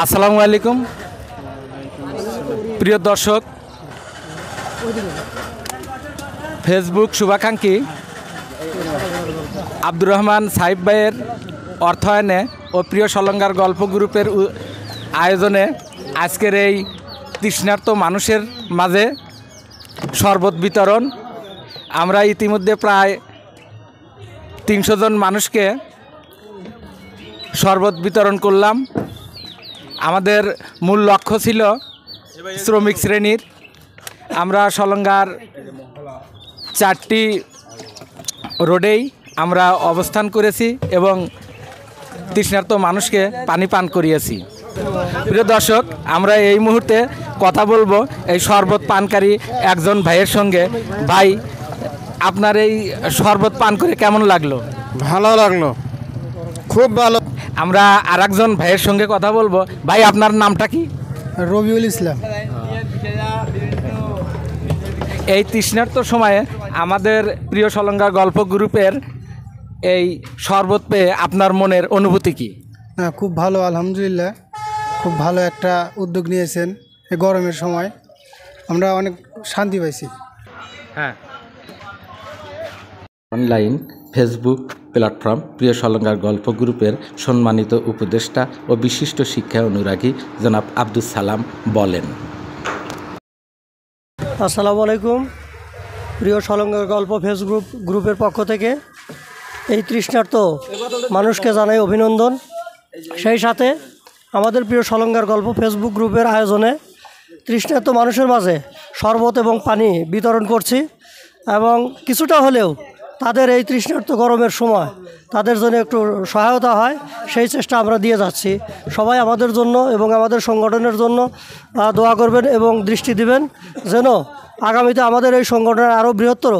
আসসালামু আলাইকুম প্রিয় দর্শক, ফেসবুক শুভাকাঙ্ক্ষী আব্দুর রহমান সাহিব ভাইয়ের অর্থায়নে ও প্রিয় সলঙ্গার গল্প গ্রুপের আয়োজনে আজকের এই তৃষ্ণার্ত মানুষের মাঝে শরবত বিতরণ। আমরা ইতিমধ্যে প্রায় ৩০০ জন মানুষকে শরবত বিতরণ করলাম। আমাদের মূল লক্ষ্য ছিল শ্রমিক শ্রেণীর। আমরা সলঙ্গার 4টি রোডেই আমরা অবস্থান করেছি এবং তৃষ্ণার্ত মানুষকে পানি পান করিয়েছি। প্রিয় দর্শক, আমরা এই মুহূর্তে কথা বলবো এই শরবত পানকারী একজন ভাইয়ের সঙ্গে। ভাই, আপনার এই শরবত পান করে কেমন লাগলো? ভালো লাগলো, খুব ভালো। আমরা আরেকজন ভাইয়ের সঙ্গে কথা বলবো। ভাই, আপনার নামটা কি? রবিউল ইসলাম। এই তৃষ্ণার্ত সময়ে আমাদের প্রিয় সলঙ্গা গল্প গ্রুপের এই শরবত পেয়ে আপনার মনের অনুভূতি কি? না, খুব ভালো, আলহামদুলিল্লাহ। খুব ভালো একটা উদ্যোগ নিয়েছেন। এই গরমের সময় আমরা অনেক শান্তি পাইছি। হ্যাঁ, অনলাইন ফেসবুক প্ল্যাটফর্ম প্রিয় সলঙ্গার গল্প গ্রুপের সম্মানিত উপদেষ্টা ও বিশিষ্ট শিক্ষা অনুরাগী জনাব আব্দুল সালাম বলেন। আসসালামু আলাইকুম। প্রিয় সলঙ্গার গল্প ফেসবুক গ্রুপের পক্ষ থেকে এই তৃষ্ণার্ত মানুষকে জানাই অভিনন্দন। সেই সাথে আমাদের প্রিয় সলঙ্গার গল্প ফেসবুক গ্রুপের আয়োজনে তৃষ্ণার্ত মানুষের মাঝে শরবত এবং পানি বিতরণ করছি এবং কিছুটা হলেও তাদের এই তৃষ্ণার্ত গরমের সময় তাদের জন্য একটু সহায়তা হয়, সেই চেষ্টা আমরা দিয়ে যাচ্ছি। সবাই আমাদের জন্য এবং আমাদের সংগঠনের জন্য দোয়া করবেন এবং দৃষ্টি দিবেন যেন আগামীতে আমাদের এই সংগঠনের আরও বৃহত্তর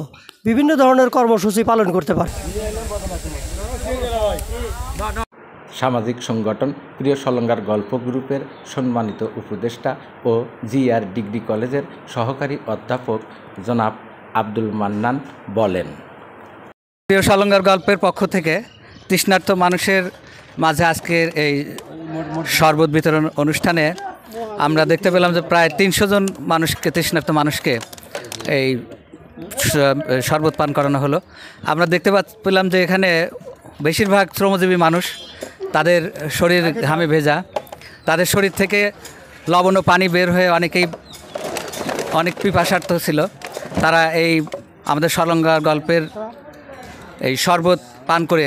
বিভিন্ন ধরনের কর্মসূচি পালন করতে পারে। সামাজিক সংগঠন প্রিয় সলঙ্গার গল্প গ্রুপের সম্মানিত উপদেষ্টা ও জিআর ডিগ্রি কলেজের সহকারী অধ্যাপক জনাব আব্দুল মান্নান বলেন। প্রিয় সলঙ্গার গল্পের পক্ষ থেকে তৃষ্ণার্ত মানুষের মাঝে আজকের এই শরবত বিতরণ অনুষ্ঠানে আমরা দেখতে পেলাম যে প্রায় ৩০০ জন মানুষকে, তৃষ্ণার্ত মানুষকে এই শরবত পান করানো হলো। আমরা দেখতে পেলাম যে এখানে বেশিরভাগ শ্রমজীবী মানুষ, তাদের শরীর ঘামে ভেজা, তাদের শরীর থেকে লবণ ও পানি বের হয়ে অনেক পিপাসার্থ ছিল। তারা এই আমাদের সলঙ্গার গল্পের এই শরবত পান করে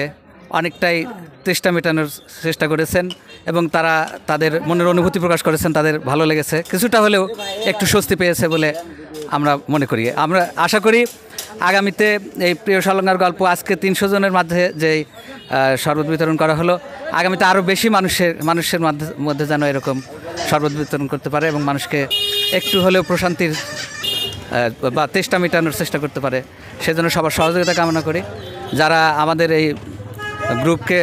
অনেকটাই তেষ্টা মেটানোর চেষ্টা করেছেন এবং তারা তাদের মনের অনুভূতি প্রকাশ করেছেন। তাদের ভালো লেগেছে, কিছুটা হলেও একটু স্বস্তি পেয়েছে বলে আমরা মনে করি। আমরা আশা করি আগামীতে এই প্রিয় সলঙ্গার গল্প আজকে ৩০০ জনের মাঝে যে শরবত বিতরণ করা হলো, আগামীতে আরও বেশি মানুষের মধ্যে যেন এরকম শরবত বিতরণ করতে পারে এবং মানুষকে একটু হলেও প্রশান্তির বা তেষ্টা মেটানোর চেষ্টা করতে পারে, সেজন্য সবার সহযোগিতা কামনা করি। যারা আমাদের এই গ্রুপকে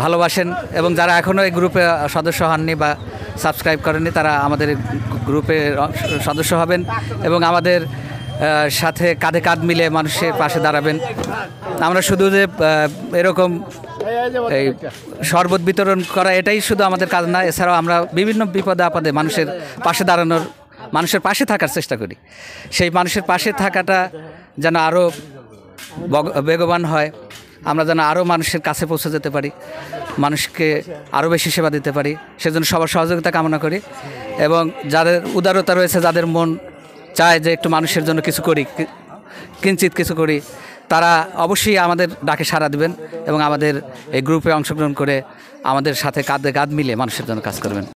ভালোবাসেন এবং যারা এখনও এই গ্রুপে সদস্য হননি বা সাবস্ক্রাইব করেননি, তারা আমাদের গ্রুপে সদস্য হবেন এবং আমাদের সাথে কাঁধে কাঁধ মিলে মানুষের পাশে দাঁড়াবেন। আমরা শুধু যে এরকম এই শরবত বিতরণ করা এটাই শুধু আমাদের কাজ না, এছাড়াও আমরা বিভিন্ন বিপদে আপদে মানুষের পাশে দাঁড়ানোর, মানুষের পাশে থাকার চেষ্টা করি। সেই মানুষের পাশে থাকাটা যেন আরও বেগবান হয়, আমরা যেন আরও মানুষের কাছে পৌঁছে যেতে পারি, মানুষকে আরও বেশি সেবা দিতে পারি, সেজন্য সবার সহযোগিতা কামনা করি। এবং যাদের উদারতা রয়েছে, যাদের মন চায় যে একটু মানুষের জন্য কিছু করি, কিঞ্চিত কিছু করি, তারা অবশ্যই আমাদের ডাকে সাড়া দিবেন এবং আমাদের এই গ্রুপে অংশগ্রহণ করে আমাদের সাথে কাঁধে কাঁধ মিলে মানুষের জন্য কাজ করবেন।